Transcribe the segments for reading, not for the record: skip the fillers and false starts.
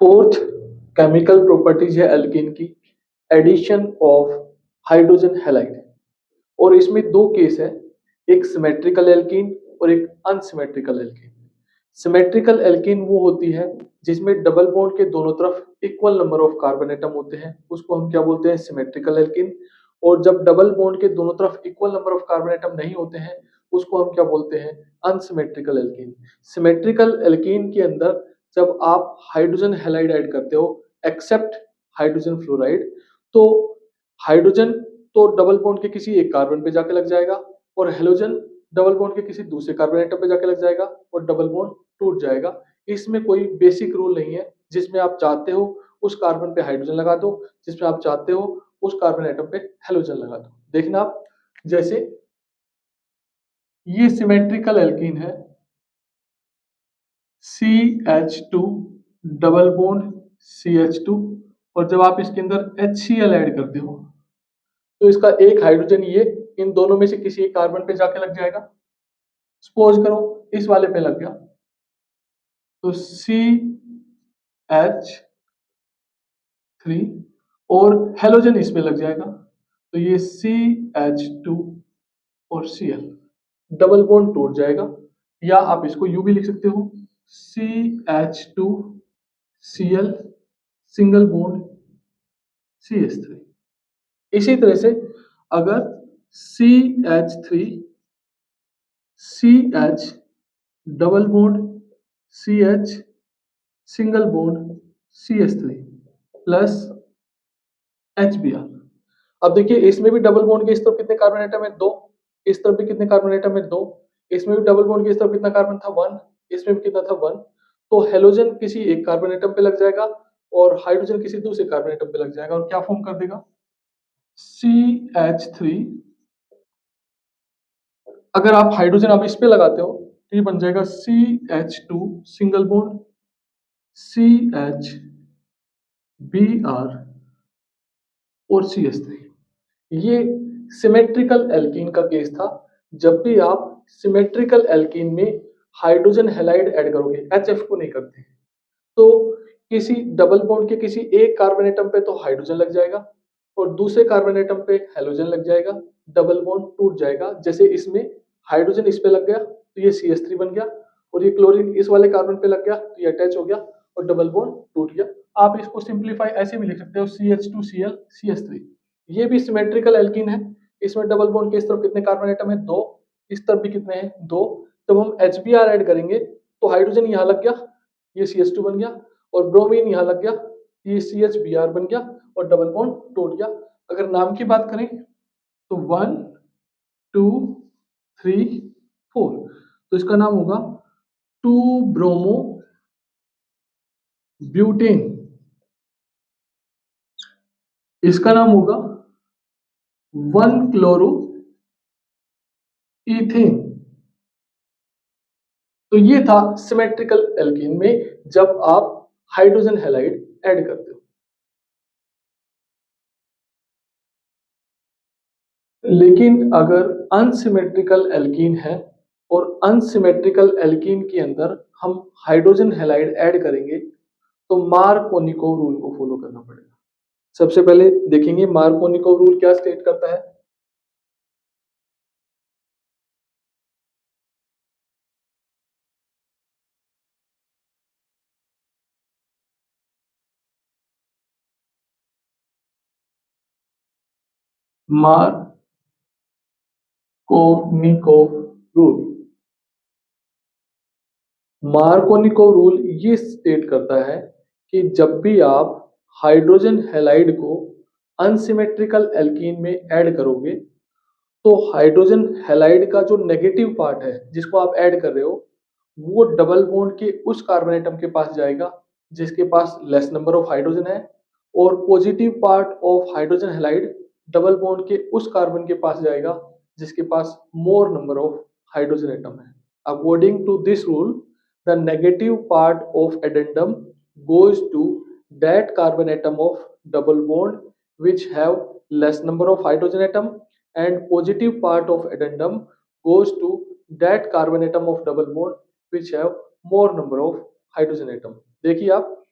Fourth chemical properties है alkene की, addition of hydrogen halide. और इसमें दो केस है, एक सिमेट्रिकल एल्कीन और एक अनसिमेट्रिकल एल्कीन। सिमेट्रिकल एल्कीन वो होती है जिसमें डबल बॉन्ड के दोनों तरफ equal number of carbon atom होते हैं, उसको हम क्या बोलते हैं, सिमेट्रिकल एल्कीन। और जब डबल बॉन्ड के दोनों तरफ equal number of carbon atom नहीं होते हैं, उसको हम क्या बोलते हैं, अनसिमेट्रिकल एल्कीन। सिमेट्रिकल एल्कीन के अंदर जब आप हाइड्रोजन हैलाइड ऐड करते हो एक्सेप्ट हाइड्रोजन फ्लोराइड, तो हाइड्रोजन तो डबल बॉन्ड के किसी एक कार्बन पे जाके लग जाएगा और हेलोजन डबल बॉन्ड के किसी दूसरे कार्बन एटम पे जाके लग जाएगा और डबल बॉन्ड टूट जाएगा। इसमें कोई बेसिक रूल नहीं है, जिसमें आप चाहते हो उस कार्बन पे हाइड्रोजन लगा दो, जिसमें आप चाहते हो उस कार्बन एटम पे हेलोजन लगा दो। देखना आप, जैसे ये सिमेट्रिकल एल्कीन है, CH2 डबल बॉन्ड CH2, और जब आप इसके अंदर HCl ऐड करते हो तो इसका एक हाइड्रोजन ये इन दोनों में से किसी एक कार्बन पे जाके लग जाएगा। सपोज करो इस वाले पे लग गया, तो CH3 और हेलोजन इसमें लग जाएगा, तो ये CH2 और Cl, डबल बॉन्ड टूट जाएगा। या आप इसको यू भी लिख सकते हो, CH2Cl सिंगल बॉन्ड CH3। इसी तरह से अगर CH3 CH double bond CH single bond CH3 plus HBr। अब देखिए इसमें भी डबल बॉन्ड के इस तरफ कितने कार्बन एटम है, दो। इस तरफ भी कितने कार्बन एटम है, दो। इसमें भी डबल बॉन्ड के इस तरफ कितना कार्बन था, वन। इसमें भी कितना था, वन। तो हेलोजन किसी एक कार्बन एटम पे लग जाएगा और हाइड्रोजन किसी दूसरे कार्बन एटम पे लग जाएगा और क्या फॉर्म कर देगा, CH3। अगर आप हाइड्रोजन आप इस पे लगाते हो तो ये बन जाएगा CH2 सिंगल बॉन्ड CHBr और CH3। ये सिमेट्रिकल एल्कीन का केस था। जब भी आप सिमेट्रिकल एल्कीन में हाइड्रोजन हैलाइड ऐड करोगे, HF को नहीं करते, तो किसी डबल बॉन्ड के किसी एक कार्बन एटम पे तो हाइड्रोजन लग जाएगा और दूसरे कार्बन एटम पे हेलोजन लग जाएगा, डबल बॉन्ड टूट जाएगा। जैसे इसमें हाइड्रोजन इस पे लग गया तो ये CH3 बन गया और ये क्लोरीन इस वाले कार्बन पे लग गया तो ये अटैच हो गया और डबल बॉन्ड टूट गया। आप इसको सिंप्लीफाई ऐसे भी लिख सकते हो, CH2Cl CH3। ये भी सिमेट्रिकल एल्कीन है, इसमें डबल बॉन्ड के इस तरफ कितने कार्बन एटम है, दो। इस तरफ भी कितने हैं, दो। जब हम HBr ऐड करेंगे तो हाइड्रोजन यहाँ लग गया, ये CH2 बन गया, और ब्रोमीन यहाँ लग गया, ये CHBr बन गया और डबल बॉन्ड टूट गया। अगर नाम की बात करें तो 1 2 3 4, तो इसका नाम होगा 2 ब्रोमो ब्यूटेन। इसका नाम होगा 1 क्लोरो इथेन। तो ये था सिमेट्रिकल एल्कीन में जब आप हाइड्रोजन हैलाइड ऐड करते हो। लेकिन अगर अनसिमेट्रिकल एल्कीन है और अनसिमेट्रिकल एल्कीन के अंदर हम हाइड्रोजन हैलाइड ऐड करेंगे तो मार्कोनिकोव रूल को फॉलो करना पड़ेगा। सबसे पहले देखेंगे मार्कोनिकोव रूल क्या स्टेट करता है। मार्कोनिकोव रूल, मार्कोनिकोव रूल ये स्टेट करता है कि जब भी आप हाइड्रोजन हैलाइड को अनसिमेट्रिकल एल्कीन में ऐड करोगे तो हाइड्रोजन हैलाइड का जो नेगेटिव पार्ट है जिसको आप ऐड कर रहे हो वो डबल बॉन्ड के उस कार्बन एटम के पास जाएगा जिसके पास लेस नंबर ऑफ हाइड्रोजन है, और positive part of hydrogen halide double bond के उस कार्बन के पास जाएगा जिसके पास more number of hydrogen atom है। According to this rule the negative part of addendum goes to that carbon atom of double bond which have less number of hydrogen atom, and positive part of addendum goes to that carbon atom of double bond which have more number of hydrogen atom। देखिए आप,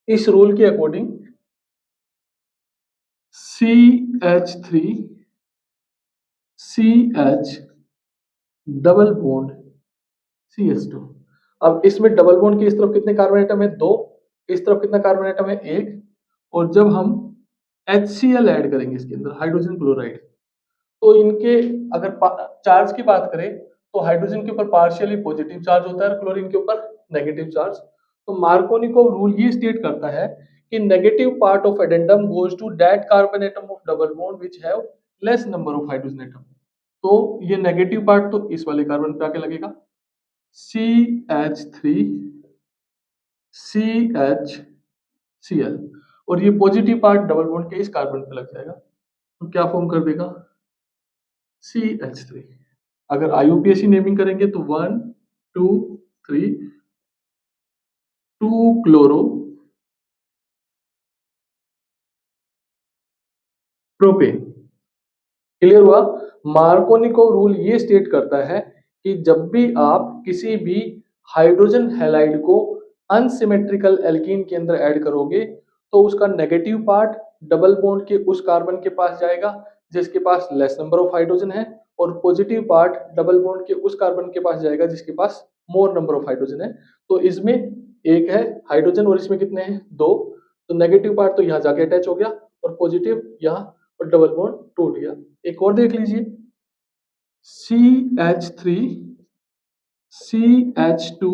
इस rule के according CH3 CH double bond CH2। अब इसमें double bond के इस तरफ कितने कार्बन एटम है? 2। इस तरफ कितना कार्बन एटम है? 1। और जब हम HCl ऐड करेंगे इसके अंदर, हाइड्रोजन क्लोराइड, तो इनके अगर चार्ज की बात करें तो हाइड्रोजन के ऊपर पार्शियली पॉजिटिव चार्ज होता है और क्लोरीन के ऊपर नेगेटिव चार्ज। तो मार्कोनिकोव रूल ये स्टेट करता है कि negative part of addendum goes to that carbon atom of double bond which have less number of hydrogen atom. तो ये नेगेटिव पार्ट तो इस वाले कार्बन पे आके लगेगा, CH3 CHCl, और ये पॉजिटिव पार्ट डबल बॉन्ड के इस कार्बन पे लग जाएगा, तो क्या फॉर्म कर देगा? CH3। अगर IUPAC नेमिंग करेंगे तो 1 2 3 2 क्लोरो प्रोपेन। क्लियर हुआ? मार्कोनिकोव रूल ये स्टेट करता है कि जब भी आप किसी भी हाइड्रोजन हैलाइड को अनसिमेट्रिकल एल्कीन के अंदर ऐड करोगे तो उसका नेगेटिव पार्ट डबल बॉन्ड के उस कार्बन के पास जाएगा जिसके पास लेस नंबर ऑफ हाइड्रोजन है, और पॉजिटिव पार्ट डबल बॉन्ड के उस कार्बन के पास जाएगा जिसके पास मोर नंबर ऑफ हाइड्रोजन है। तो इसमें एक है हाइड्रोजन और इसमें कितने हैं? 2। तो नेगेटिव पार्ट तो यहाँ जाके अटैच हो गया और पॉजिटिव यहाँ, और डबल बॉन्ड टूट गया। एक और देख लीजिए, CH3 CH2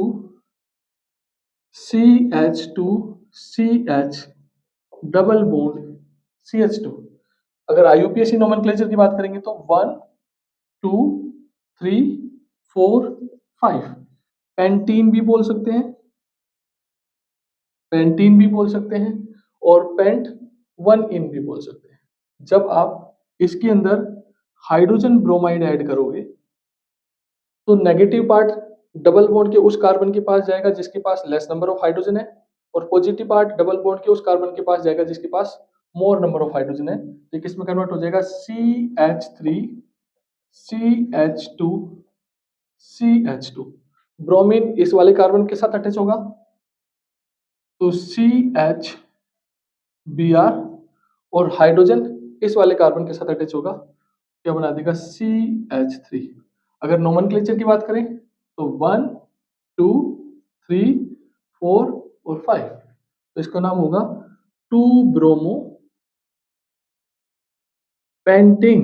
CH2 CH double bond CH2। अगर IUPAC नोमेनक्लेचर की बात करेंगे तो 1 2 3 4 5। पेंटीन भी बोल सकते हैं, पेंटीन भी बोल सकते हैं, और पेंट 1 इन भी बोल सकते हैं। जब आप इसके अंदर हाइड्रोजन ब्रोमाइड ऐड करोगे तो नेगेटिव पार्ट डबल बॉन्ड के उस कार्बन के पास जाएगा जिसके पास लेस नंबर ऑफ हाइड्रोजन है, और पॉजिटिव पार्ट डबल बॉन्ड के उस कार्बन के पास जाएगा जिसके पास मोर नंबर ऑफ हाइड्रोजन है। तो किसमें कन्वर्ट हो जाएगा? CH3 CH2 CH2। ब्रोमीन इस वाले कार्बन के साथ अटैच होगा तो CH Br, और हाइड्रोजन इस वाले कार्बन के साथ अटैच होगा, क्या बना देगा? CH3। अगर नोमेनक्लेचर की बात करें तो 1 2 3 4 और 5, तो इसका नाम होगा 2 ब्रोमो पेंटिंग।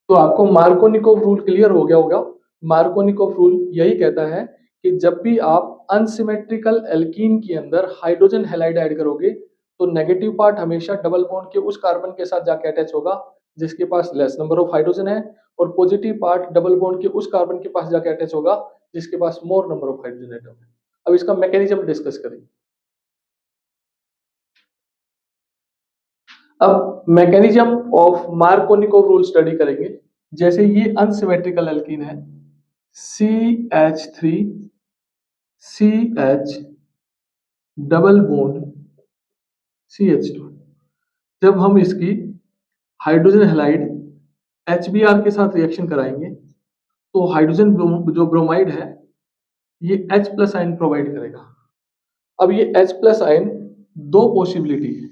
तो आपको मार्कोनिकोव रूल क्लियर हो गया होगा। मार्कोनिकोव रूल यही कहता है कि जब भी आप अनसिमेट्रिकल एल्कीन के अंदर हाइड्रोजन हैलाइड ऐड करोगे तो नेगेटिव पार्ट हमेशा डबल बॉन्ड के उस कार्बन के साथ जाके अटैच होगा जिसके पास लेस नंबर ऑफ हाइड्रोजन है, और पॉजिटिव पार्ट डबल बॉन्ड के उस कार्बन के पास जाके अटैच होगा जिसके पास more number of hydrogen atom है। अब इसका मैकेनिज्म डिस्कस करेंगे। अब mechanism of Markovnikov rule study करेंगे। जैसे ये अनसिमेट्रिकल एल्कीन है, CH3 CH double bond CH2। जब हम इसकी हाइड्रोजन हैलाइड HBr के साथ रिएक्शन कराएंगे तो हाइड्रोजन जो ब्रोमाइड है ये H प्लस आयन प्रोवाइड करेगा। अब ये H प्लस आयन दो पॉसिबिलिटी है,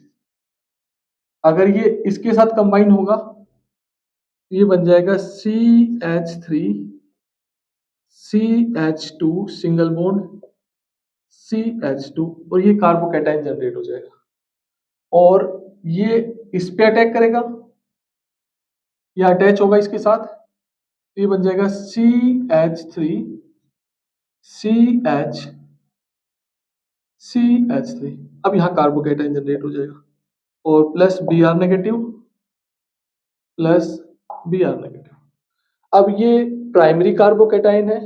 अगर ये इसके साथ कंबाइन होगा ये बन जाएगा CH3 CH2 single bond CH2, और ये कार्बोकैटायन जनरेट हो जाएगा, और ये इस पे अटैक करेगा या अटैच होगा इसके साथ, तो ये बन जाएगा CH3 CH3। अब यहाँ कार्बोकैटायन जनरेट हो जाएगा, और plus Br negative plus Br negative. अब ये प्राइमरी कार्बोकैटायन है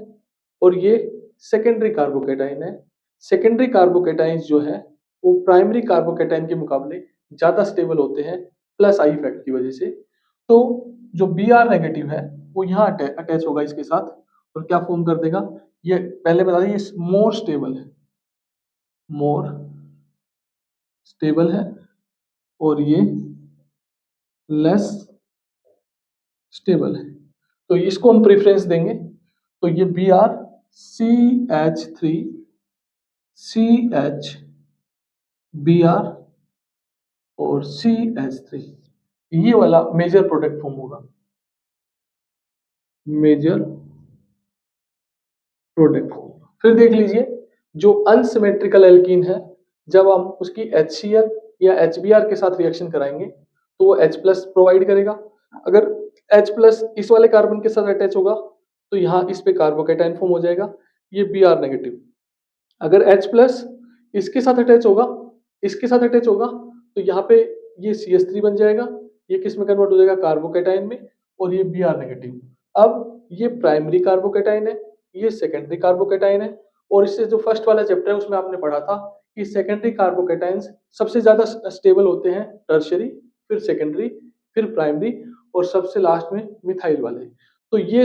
और ये सेकेंडरी कार्बोकैटायन है। सेकेंडरी कार्बोकैटायन जो है वो प्राइमरी कार्बोकैटायन के मुकाबले ज्यादा स्टेबल होते हैं प्लस आई इफेक्ट की वजह से। तो जो Br नेगेटिव है वो यहाँ अटैच होगा इसके साथ, और क्या फॉर्म कर देगा? ये पहले बता दें, ये मोर स्टेबल है, मोर स्टेबल है, और ये लेस स्टेबल है। तो इसको हम प्रेफरेंस देंगे, तो ये Br CH3 CHBr और CH3, ये वाला मेजर प्रोडक्ट फॉर्म होगा, मेजर प्रोडक्ट फॉर्म। फिर देख लीजिए, जो अनसिमेट्रिकल एल्कीन है, जब हम उसकी HCl या HBr के साथ रिएक्शन कराएंगे तो वो H प्लस प्रोवाइड करेगा। अगर H प्लस इस वाले कार्बन के साथ अटैच होगा तो यहाँ इस पे कार्बोकेटाइन फॉर्म हो जाएगा, ये Br नेगेटिव। अगर H प्लस इसके साथ अटैच होगा, इसके साथ अटैच होगा तो यहाँ पे ये CH3 बन जाएगा, ये किस में कन्वर्ट हो जाएगा, कार्बोकेटाइन में, और ये Br नेगेटिव। अब ये प्राइमरी कार्बोकेटाइन है, ये सेकेंडरी कार्बोकेटाइन है, और इससे जो फर्स्ट वाला चैप्टर है उसमें आपने पढ़ा था कि सेकेंडरी कार्बोकेटाइन्स सबसे ज्यादा स्टेबल होते हैं टर्शियरी, फिर सेकेंडरी, फिर प्राइमरी, और सबसे लास्ट में मिथाइल वाले। तो ये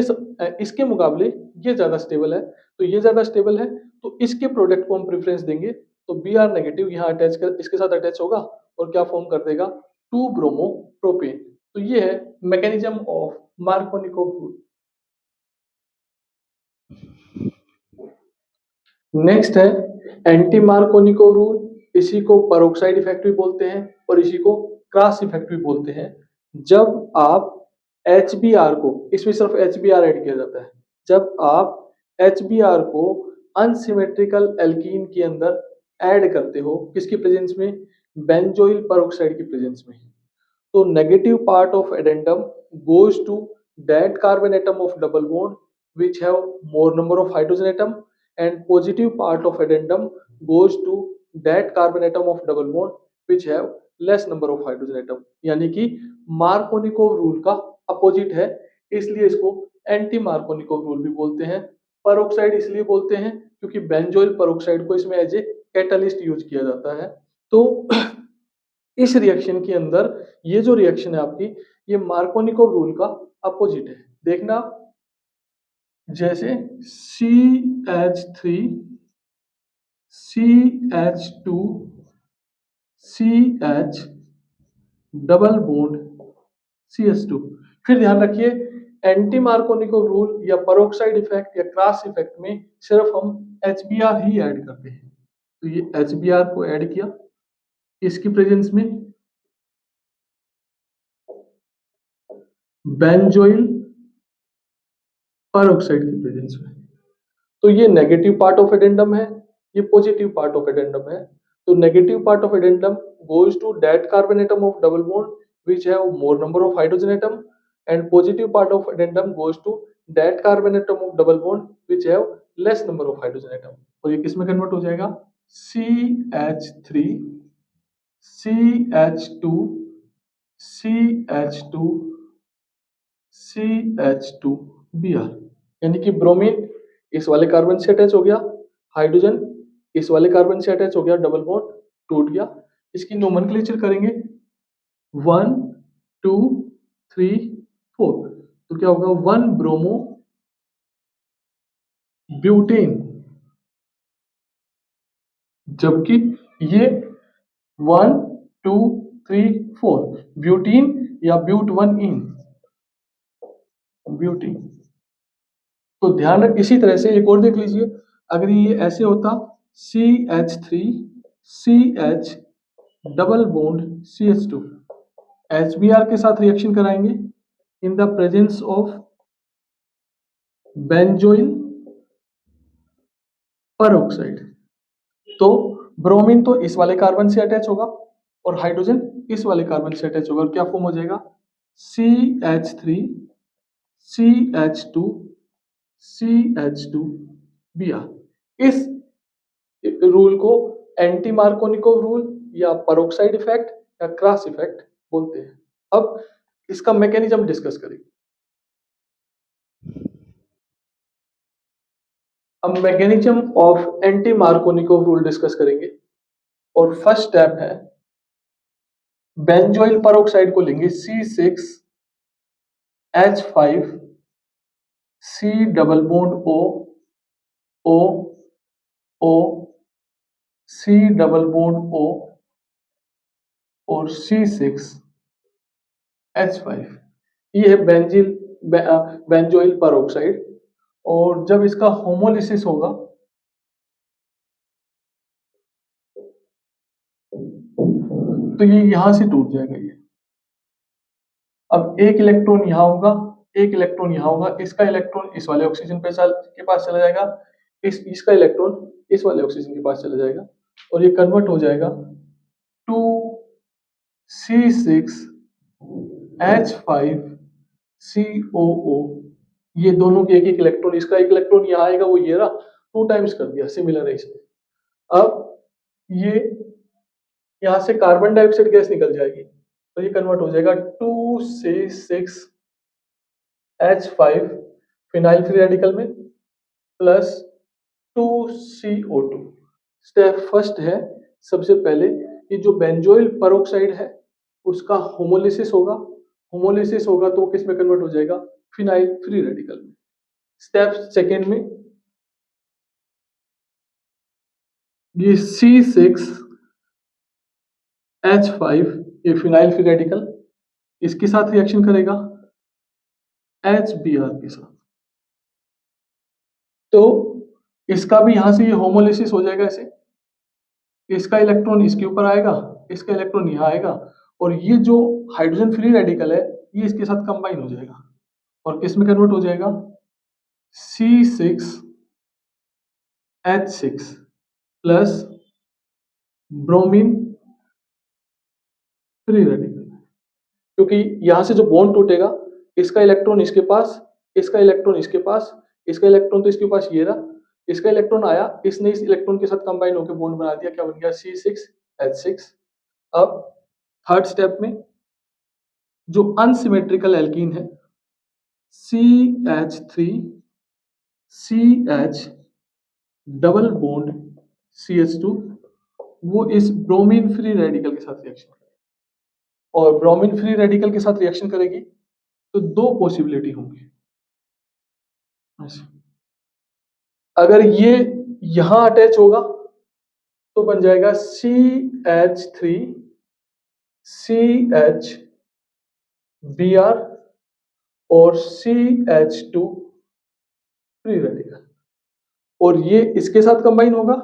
इसके मुकाबले ये ज्यादा स्टेबल है, तो ये ज्यादा स्टेबल है तो इसके प्रोडक्ट को हम प्रेफरेंस देंगे। तो Br नेगेटिव यहाँ अटैच कर इसके साथ अटैच होगा और क्या फॉर्म कर देगा, 2 ब्रोमो प्रोपेन। तो ये है mechanism of Markovnikov rule. Next है एंटी मार्कोनिकोव रूल। इसी को परोक्साइड इफेक्ट भी बोलते हैं और इसी को क्रॉस इफेक्ट भी बोलते हैं। जब आप HBr को, इसमें सिर्फ HBr ऐड किया जाता है, जब आप HBr को अनसिमेट्रिकल एल्कीन के अंदर ऐड करते हो, किसकी प्रेजेंस में, बेंजोइल पेरोक्साइड की प्रेजेंस में, तो negative part of addendum goes to that carbon atom of double bond which have more number of hydrogen atom, and positive part of addendum goes to that carbon atom of double bond which have less number of hydrogen atom। यानी कि Markovnikov rule का opposite है, इसलिए इसको anti Markovnikov rule भी बोलते हैं। Peroxide इसलिए बोलते हैं क्योंकि बेंजोइल पेरोक्साइड को इसमें एज ए कैटलिस्ट यूज किया जाता है। तो इस रिएक्शन के अंदर ये जो रिएक्शन है आपकी, ये मार्कोनिकोव रूल का अपोजिट है। देखना, जैसे CH3 CH2 CH double bond CH2। फिर ध्यान रखिए, एंटी मार्कोनिकोव रूल या पेरोक्साइड इफेक्ट या क्रॉस इफेक्ट में सिर्फ हम HBr ही ऐड करते हैं। तो ये HBr को ऐड किया इसकी प्रेजेंस में, बेंजोइल पेरोक्साइड की प्रेजेंस में, तो ये नेगेटिव पार्ट ऑफ एडेंडम है, ये पॉजिटिव पार्ट ऑफ एडेंडम है। तो negative part of addendum goes to that carbon atom of double bond which have more number of hydrogen atom, and positive part of addendum goes to that carbon atom of double bond which have less number of hydrogen atom. और ये किस में convert हो जाएगा, CH3 CH2 CH2 CH2Br। यानी कि bromine इस वाले कार्बन से अटैच हो गया, हाइड्रोजन इस वाले कार्बन से अटैच हो गया, डबल बॉन्ड टूट गया। इसकी नोमेनक्लेचर करेंगे 1 2 3 4, तो क्या होगा, 1 ब्रोमो ब्यूटेन, जबकि ये 1 2 3 4 ब्यूटीन या ब्यूट 1 इन ब्यूटीन। तो ध्यान रख, इसी तरह से एक और देख लीजिए, अगर ये ऐसे होता CH3 CH double bond CH2, HBr के साथ रिएक्शन कराएंगे in the presence of benzoyl peroxide, तो ब्रोमीन तो इस वाले कार्बन से अटैच होगा और हाइड्रोजन इस वाले कार्बन से अटैच होगा, और क्या फॉर्म हो जाएगा, CH3 CH2 CH2Br। इस रूल को एंटी मार्कोनिकोव रूल या पेरोक्साइड इफेक्ट या क्रॉस इफेक्ट बोलते हैं। अब इसका मैकेनिज्म डिस्कस करेंगे। अब mechanism of anti Markovnikov rule discuss करेंगे, और फर्स्ट स्टेप है, बेंजोइल पेरोक्साइड को लेंगे C6H5 C double bond O O O C double bond O और C6H5, ये है बेंजोइल पेरोक्साइड। और जब इसका होमोलिसिस होगा तो ये यहां से टूट जाएगा ये। अब एक इलेक्ट्रॉन यहाँ होगा, एक इलेक्ट्रॉन यहाँ होगा, इसका इलेक्ट्रॉन इस वाले ऑक्सीजन के पास चला जाएगा, इसका इलेक्ट्रॉन इस वाले ऑक्सीजन के पास चला जाएगा और ये कन्वर्ट हो जाएगा टू C6H5COO। ये दोनों के एक एक इलेक्ट्रॉन, इसका एक इलेक्ट्रॉन यहाँ आएगा, वो ये रहा, 2 टाइम्स कर दिया, सिमिलर है इसमें। अब ये यहाँ से कार्बन डाइऑक्साइड गैस निकल जाएगी तो ये कन्वर्ट हो जाएगा 2C6H5 फिनाइल फ्री रेडिकल में प्लस 2CO2। स्टेप फर्स्ट है, सबसे पहले ये जो बेंजोइल पेरोक्साइड है उसका होमोलिसिस होगा, होमोलिसिस होगा तो किस में कन्वर्ट हो जाएगा, फिनाइल फ्री रेडिकल में। स्टेप सेकेंड में ये C6H5 ये फिनाइल फ्री रेडिकल इसके साथ रिएक्शन करेगा HBr के साथ, तो इसका भी यहां से ये होमोलिसिस हो जाएगा ऐसे, इसका इलेक्ट्रॉन इसके ऊपर आएगा, इसका इलेक्ट्रॉन यहाँ आएगा और ये जो हाइड्रोजन फ्री रेडिकल है ये इसके साथ कंबाइन हो जाएगा और किस में कन्वर्ट हो जाएगा, C6H6 plus bromine free radical. क्योंकि यहां से जो बॉन्ड टूटेगा, इसका इलेक्ट्रॉन इसके पास, इसका इलेक्ट्रॉन इसके पास, इसका इलेक्ट्रॉन तो इसके पास ये रहा, इसका इलेक्ट्रॉन आया, इसने इस इलेक्ट्रॉन के साथ कंबाइन होकर बॉन्ड बना दिया, क्या बन गया, C6H6। अब थर्ड स्टेप में जो अनसिमेट्रिकल एल्कीन है CH3CH डबल बॉन्ड CH2, वो इस ब्रोमीन फ्री रेडिकल के साथ रिएक्शन करेगी और ब्रोमीन फ्री रेडिकल के साथ रिएक्शन करेगी तो 2 पॉसिबिलिटी होंगी। अगर ये यहां अटैच होगा तो बन जाएगा CH3CHBr और CH2 फ्री रेडिकल, और ये इसके साथ कंबाइन होगा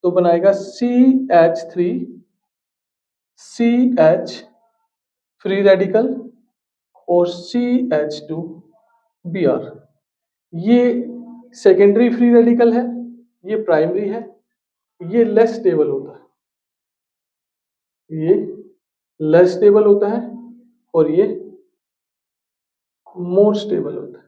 तो बनाएगा CH3CH फ्री रेडिकल और CH2Br। ये सेकेंडरी फ्री रेडिकल है, ये प्राइमरी है, ये लेस स्टेबल होता है, ये लेस स्टेबल होता है और ये मोर स्टेबल होता है।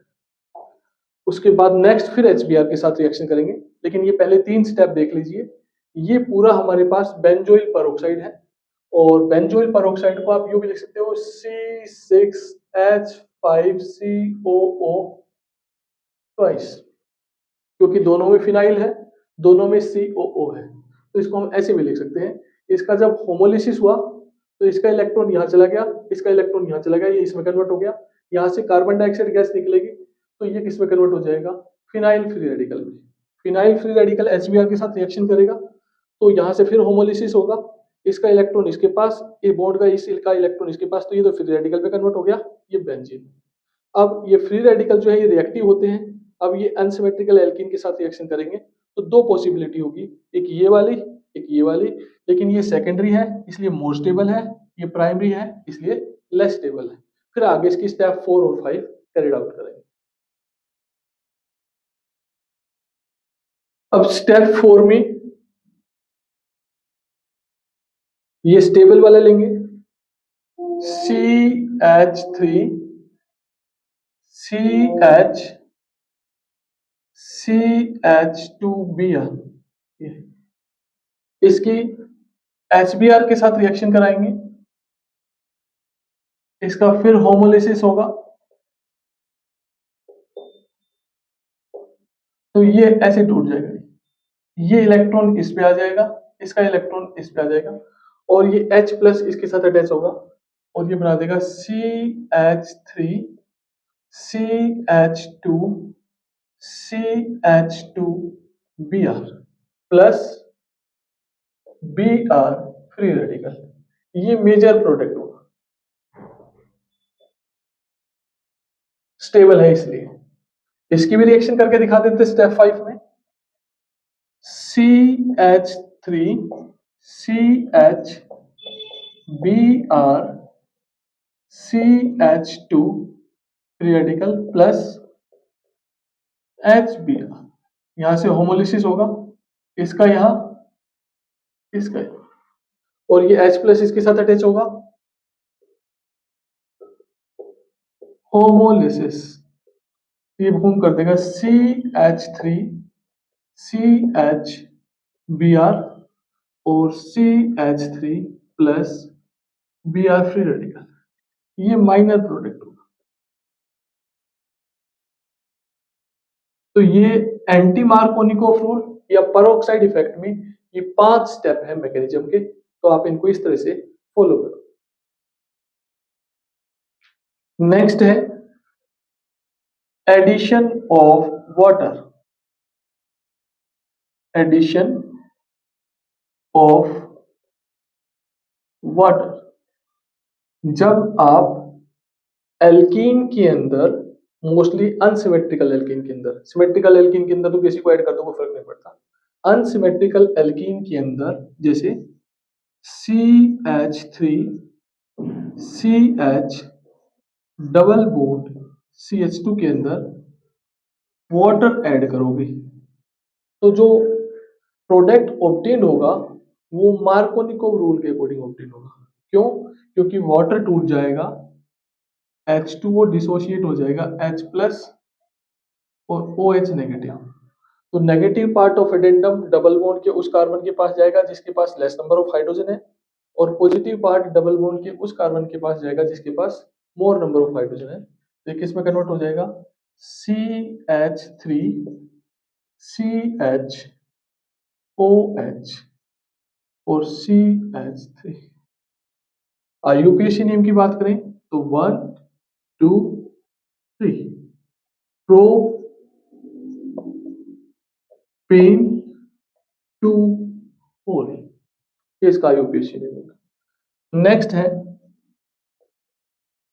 उसके बाद नेक्स्ट फिर HBr के साथ रिएक्शन करेंगे, लेकिन ये पहले 3 स्टेप देख लीजिए। ये पूरा हमारे पास बेंजोइल पेरोक्साइड है और बेंजोइल पेरोक्साइड को आप यूं भी लिख सकते हो C6H5COO ट्वाइस, क्योंकि दोनों में फिनाइल है, दोनों में COO है, तो इसको हम ऐसे भी लिख सकते हैं। इसका जब होमोलिसिस हुआ तो इसका इलेक्ट्रॉन यहाँ चला गया, इसका इलेक्ट्रॉन यहाँ चला गया, ये इसमें कन्वर्ट हो गया, यहाँ से कार्बन डाइऑक्साइड गैस निकलेगी तो ये किस में कन्वर्ट हो जाएगा, फिनाइल फ्री रेडिकल में। फिनाइल फ्री रेडिकल HBr के साथ रिएक्शन करेगा तो यहाँ से फिर होमोलिसिस होगा, इसका इलेक्ट्रॉन इसके पास, ये बॉन्ड का इसका इलेक्ट्रॉन इसके पास, तो ये तो फ्री रेडिकल में कन्वर्ट हो गया, ये बेंजीन। अब ये फ्री रेडिकल जो है ये रिएक्टिव होते हैं, अब ये अनसिमेट्रिकल एल्कीन के साथ रिएक्शन करेंगे तो 2 पॉसिबिलिटी होगी, एक ये वाली, एक ये वाली, लेकिन ये सेकेंडरी है इसलिए मोर स्टेबल है, ये प्राइमरी है इसलिए लेस स्टेबल है। फिर आगे इसकी स्टेप 4 और 5 कैरिड आउट करेंगे। अब स्टेप 4 में ये स्टेबल वाला लेंगे, CH3CH2Br, इसकी HBr के साथ रिएक्शन कराएंगे, इसका फिर होमोलिसिस होगा तो ये ऐसे टूट जाएगा, ये इलेक्ट्रॉन इस पे आ जाएगा, इसका इलेक्ट्रॉन इस पे आ जाएगा और ये H प्लस इसके साथ अटैच होगा और ये बना देगा CH3CH2Br plus Br free radical, ये मेजर प्रोडक्ट होगा, स्टेबल है इसलिए। इसकी भी रिएक्शन करके दिखा देते स्टेप 5 में, CH3CH BrCH2 free radical plus HBr, यहां से होमोलिसिस होगा, इसका यहां, इसका यहां, और ये H प्लस इसके साथ अटैच होगा, होमोलिसिस, ये फॉर्म कर देगा CH3 CHBr और CH3 plus Br free radical, ये माइनर प्रोडक्ट होगा। तो ये एंटी मार्कोनिकोव रूल या परोक्साइड इफेक्ट में ये 5 स्टेप है मैकेनिज्म के, तो आप इनको इस तरह से फॉलो करो। नेक्स्ट है addition of water, addition of water. जब आप एल्कीन के अंदर, मोस्टली अनसिमेट्रिकल एल्कीन के अंदर, सिमेट्रिकल एल्कीन के अंदर तो किसी को ऐड कर दो कोई फर्क नहीं पड़ता, अनसिमेट्रिकल एल्कीन के अंदर जैसे CH3 CH double bond CH2 के अंदर वाटर ऐड करोगे तो जो प्रोडक्ट ऑब्टेन होगा वो मार्कोनिकोव रूल के अकॉर्डिंग ऑब्टेन होगा। क्यों? क्योंकि वाटर टूट जाएगा, H2O डिसोशिएट हो जाएगा H प्लस और OH नेगेटिव, तो negative part of addendum double bond के उस कार्बन के पास जाएगा जिसके पास लेस नंबर ऑफ हाइड्रोजन है, और पॉजिटिव पार्ट डबल बॉन्ड के उस कार्बन के पास जाएगा जिसके पास मोर नंबर ऑफ हाइड्रोजन है। तो किस में कन्वर्ट हो जाएगा, CH3 CH OH और CH3। IUPAC नेम की बात करें तो 1 2 3 प्रो पेन टू होल, ये इसका IUPAC नेम है। नेक्स्ट है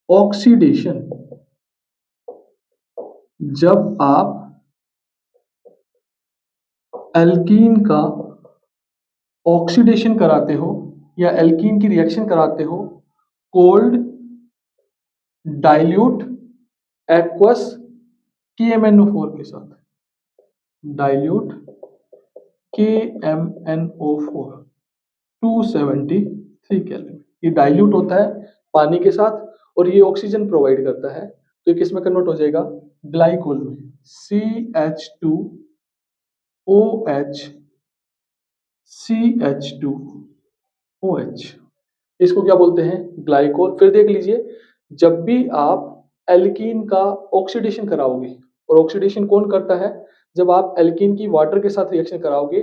ऑक्सीडेशन। जब आप एल्कीन का ऑक्सीडेशन कराते हो या एल्कीन की रिएक्शन कराते हो कोल्ड डाइल्यूट एक्वस KMnO4 के साथ, डाइल्यूट KMnO4 273 केल्विन, ये डाइल्यूट होता है पानी के साथ और ये ऑक्सीजन प्रोवाइड करता है, तो ये किस में कन्वर्ट हो जाएगा, ग्लाइकोल में, CH2OH CH2OH, इसको क्या बोलते हैं, ग्लाइकोल। फिर देख लीजिए, जब भी आप एल्कीन का ऑक्सीडेशन कराओगे, और ऑक्सीडेशन कौन करता है, जब आप एल्कीन की वाटर के साथ रिएक्शन कराओगे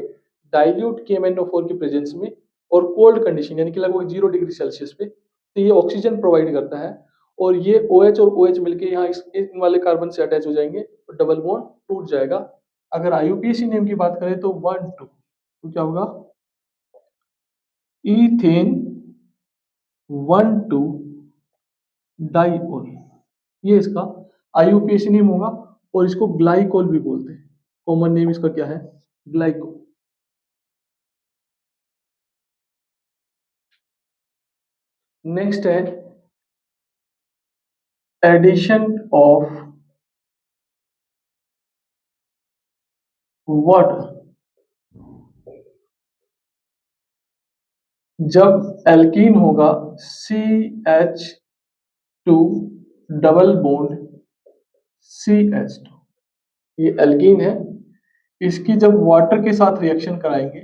डाइल्यूट KMnO4 की प्रेजेंस में और कोल्ड कंडीशन यानी कि लगभग 0 डिग्री सेल्सियस पे, तो ये ऑक्सीजन प्रोवाइड करता है और ये OH और OH मिलके यहाँ इन वाले कार्बन से अटैच हो जाएंगे और डबल बॉन्ड टूट जाएगा। अगर IUPAC नेम की बात करें तो 1 2, तो क्या होगा, ईथेन 1 2 डाइओल, ये इसका IUPAC नेम होगा और इसको ग्लाइकोल भी बोलते हैं, कॉमन नेम इसका क्या है, ग्लाइकोल। नेक्स्ट है एडिशन ऑफ वाटर। जब एल्कीन होगा CH2 डबल बॉन्ड CH2, ये एल्कीन है, इसकी जब वाटर के साथ रिएक्शन कराएंगे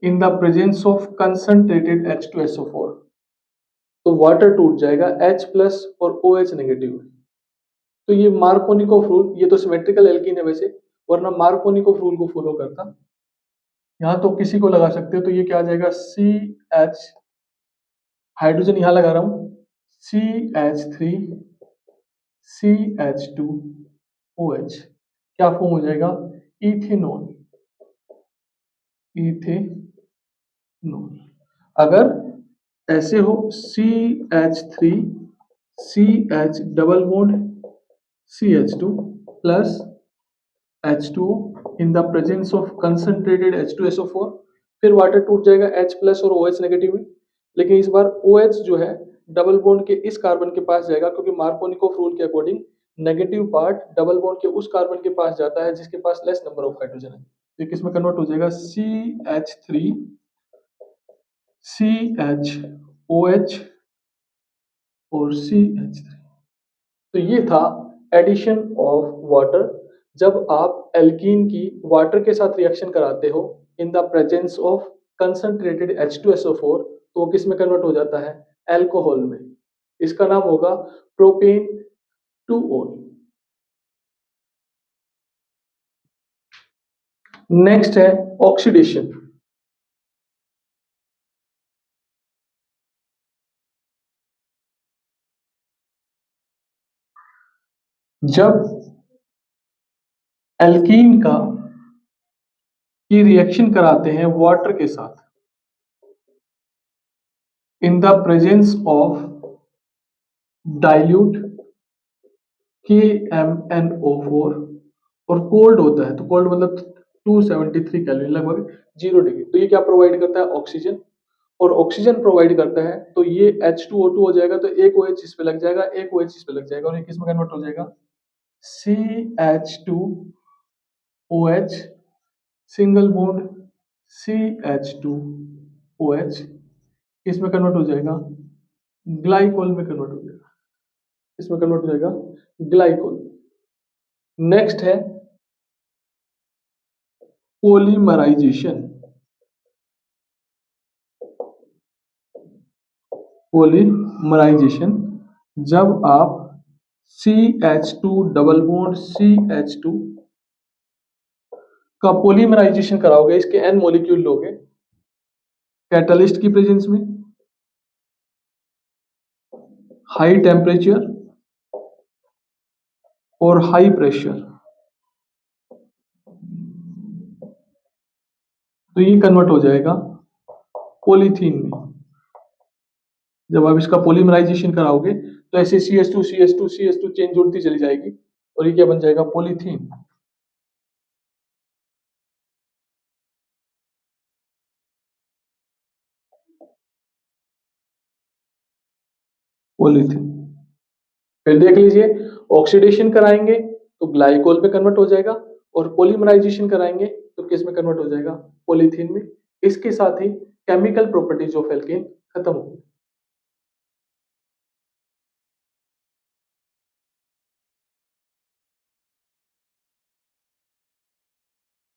in the presence of concentrated H2SO4, तो वाटर टूट जाएगा H प्लस और OH नेगेटिव। तो ये मार्कोनिकोव रूल, ये तो सिमेट्रिकल एल्कीन है वैसे, वरना मार्कोनिकोव रूल को फॉलो करता। यहाँ तो किसी को लगा सकते हो, तो ये क्या आ जाएगा, CH, हाइड्रोजन यहाँ लगा रहा हूं, CH3 CH2OH, क्या फॉर्म हो जाएगा, इथेनॉल, इथेनॉल। अगर ऐसे हो CH3 CH double bond CH2 plus H2O in the presence of concentrated H2SO4, फिर वाटर टूट जाएगा H प्लस और OH नेगेटिव में, लेकिन इस बार OH जो है डबल बॉन्ड के इस कार्बन के पास जाएगा, क्योंकि मार्कोनिकोव रूल के according negative part double bond के उस कार्बन के पास जाता है जिसके पास लेस नंबर ऑफ हाइड्रोजन है। तो किसमें कन्वर्ट हो जाएगा, CH3 CHOH और CH3। तो ये था एडिशन ऑफ वाटर। जब आप एल्कीन की वाटर के साथ रिएक्शन कराते हो in the presence of concentrated H2SO4, तो वो किस में कन्वर्ट हो जाता है, एल्कोहल में। इसका नाम होगा प्रोपेन 2-ol। नेक्स्ट है ऑक्सीडेशन। जब एल्कीन का की रिएक्शन कराते हैं वाटर के साथ in the presence of dilute KMnO4 और कोल्ड होता है, तो कोल्ड मतलब 273 केल्विन, लगभग 0 डिग्री। तो ये क्या प्रोवाइड करता है, ऑक्सीजन। और ऑक्सीजन प्रोवाइड करता है तो ये H2O2 हो जाएगा, तो एक OH इस पे लग जाएगा, एक OH इस पे लग जाएगा, और ये किसमें कन्वर्ट हो जाएगा, CH2OH सिंगल बॉन्ड CH2OH इसमें कन्वर्ट हो जाएगा, ग्लाइकोल में कन्वर्ट हो जाएगा। इसमें कन्वर्ट हो जाएगा ग्लाइकोल। नेक्स्ट है पोलीमराइजेशन। पोलीमराइजेशन जब आप CH2 डबल बॉन्ड CH2 का पोलीमराइजेशन कराओगे, इसके N मॉलिक्यूल लोगे कैटलिस्ट की प्रेजेंस में, हाई टेम्परेचर और हाई प्रेशर, तो ये कन्वर्ट हो जाएगा पॉलीथीन में। जब आप इसका पोलीमराइजेशन कराओगे तो ऐसे CH2 CH2 CH2 चेन जुड़ती चली जाएगी और ये क्या बन जाएगा, पॉलीथीन। पॉलीथीन। फिर देख लीजिए, ऑक्सीडेशन कराएंगे तो ग्लाइकोल पे कन्वर्ट हो जाएगा, और पॉलीमराइजेशन कराएंगे तो किस में कन्वर्ट हो जाएगा, पॉलीथीन में। इसके साथ ही केमिकल प्रॉपर्टीज ऑफ एल्केन खत्म हो गई।